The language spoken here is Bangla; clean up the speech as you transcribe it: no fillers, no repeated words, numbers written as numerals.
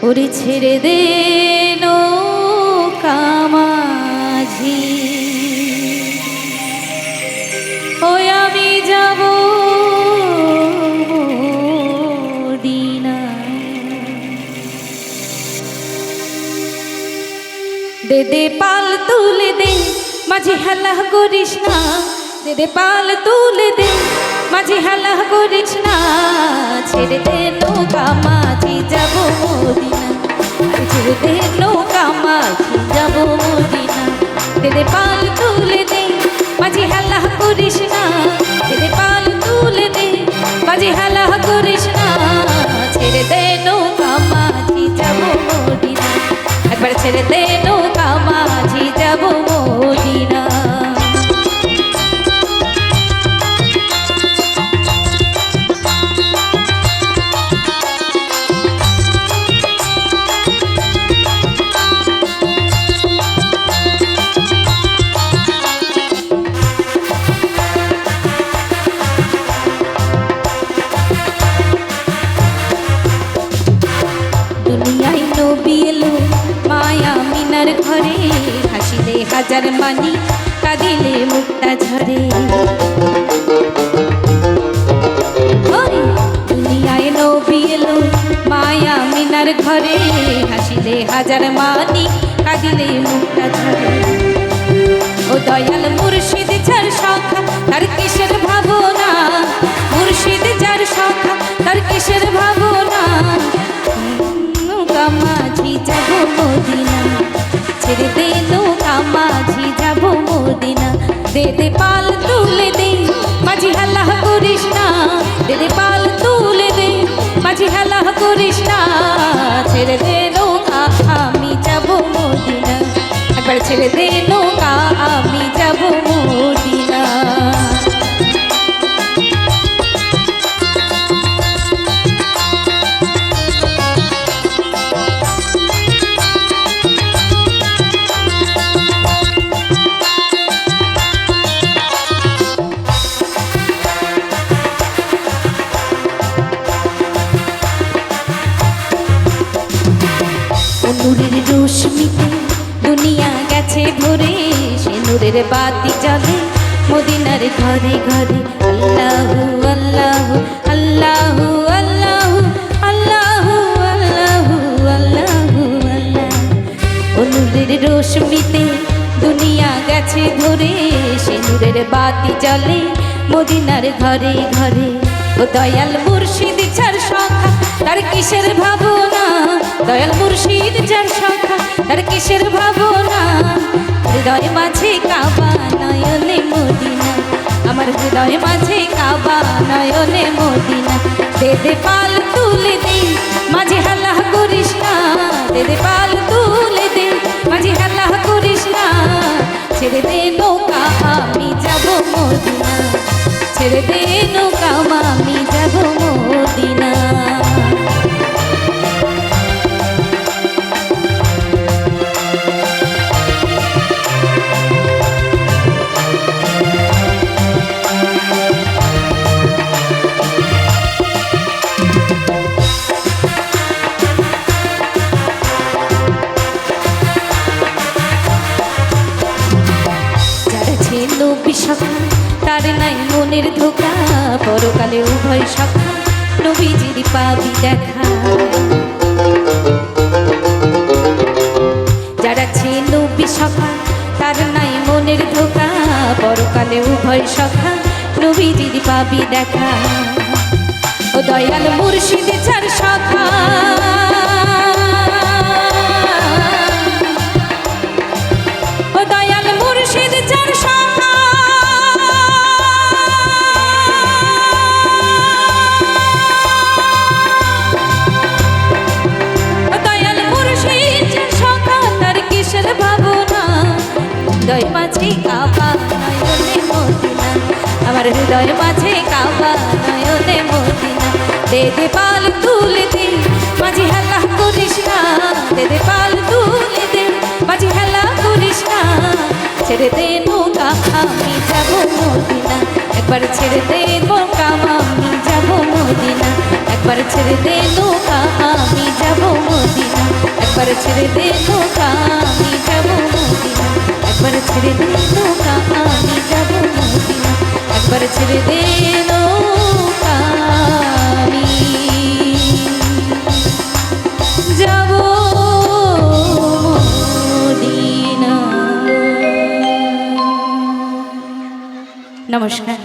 ওরে ছেড়ে দে নৌকা মাঝি, ওই আমি যাব মদিনা। দে দে পাল তুলে দে মাঝি হেলা করিস না, দে দে পাল তুলে দে মাঝি হেলা করিস না। ছেড়ে দে নৌকা মাঝি যাব মদিনা, ছেড়ে দে নৌকা মাঝি যাব মদিনা। দে দে পাল তুলে দে মাঝি হেলা করিস না, দে দে পাল তুলে দে মাঝি হেলা করিস না। ছেড়ে দে নৌকা মাঝি যাব মদিনা, একবার ছেড়ে দে নৌকা মাঝি যাব মদিনা। দুনিয়ায় নবী এলো মায়া মিনার ঘরে, হাসিলে হাজার মানি কাঁদিলে মুক্তা ঝরে। দুনিয়ায় নবী এলো মায়া মিনার ঘরে, হাসিলে হাজার মানি কাঁদিলে মুক্তা ঝরে। ও দয়াল মুর্শিদ যার সখা তার কিসের ভাবনা, মুর্শিদ যার সখা তার কিসের ভাবনা। নৌকা মাঝি যাব মদিনা, ছেড়ে দে নৌকা মাঝি যাব মদিনা। দে দে পাল তুলে দে মাঝি হেলা করিস না, দে দে পাল তুলে দে মাঝি হেলা করিস না। ছেড়ে দে নৌকা আমি যাব মদিনা, একবার ছেড়ে দে নৌকা আমি যাব মদিনা। নূরের রশ্মিতে দুনিয়া গেছে ভরে, সে নূরের বাতি জ্বলে মদিনার ঘরে ঘরে। আল্লাহু আল্লাহু আল্লাহু আল্লাহু আল্লাহু আল্লাহু আল্লাহু আল্লাহ। ও নূরের রশ্মিতে দুনিয়া গেছে ভরে, সে নূরের বাতি জ্বলে মদিনার ঘরে ঘরে। ও দয়াল মুর্শিদ যার সখা তার কিসের ভাবনা, দয়াল মুর্শিদ যার সখা তার কিসের ভাবনা। হৃদয় মাঝে কাবা নয়নে মদিনা, আমার হৃদয় মাঝে কাবা নয়নে মদিনা। দে দে পাল তুলে দে মাঝে হেলা করিস না, দে দে পাল তুলে দে মাঝে হেলা করিস না। ছেড়ে দে নৌকা আমি যাব মদিনা, ছেড়ে দে নৌকা আমি যাব মদিনা। তার নাই মনের ধোকা, পরকালে উভয় সখা নবীজির পাবি দেখা। যারা ছিল বিসখা তার নাই মনের ধোকা, পরকালে উভয় সখা নবীজির পাবি দেখা। ও দয়াল মুর্শিদ যার সখা, ও দয়াল মুর্শিদ যার সখা, হৃদয় মাঝে কাবা নয়নে মদিনা, আমার হৃদয় মাঝে কাবা নয়নে মদিনা। দে দে পাল তুলে দে মাঝি হেলা করিস না, দে দে পাল তুলে দে মাঝি হেলা করিস না। ছেড়ে দে নৌকা আমি যাব মদিনা, একবার ছেড়ে দে নৌকা আমি যাব মদিনা। একবার ছেড়ে দে নৌকা আমি যাব মদিনা, একবার ছেড়ে দে নৌকা আমি যাব মদিনা, একবার ছেড়ে দে নৌকা আমি যাব মদিনা, একবার ছেড়ে দে নৌকা আমি যাব মদিনা। নমস্কার।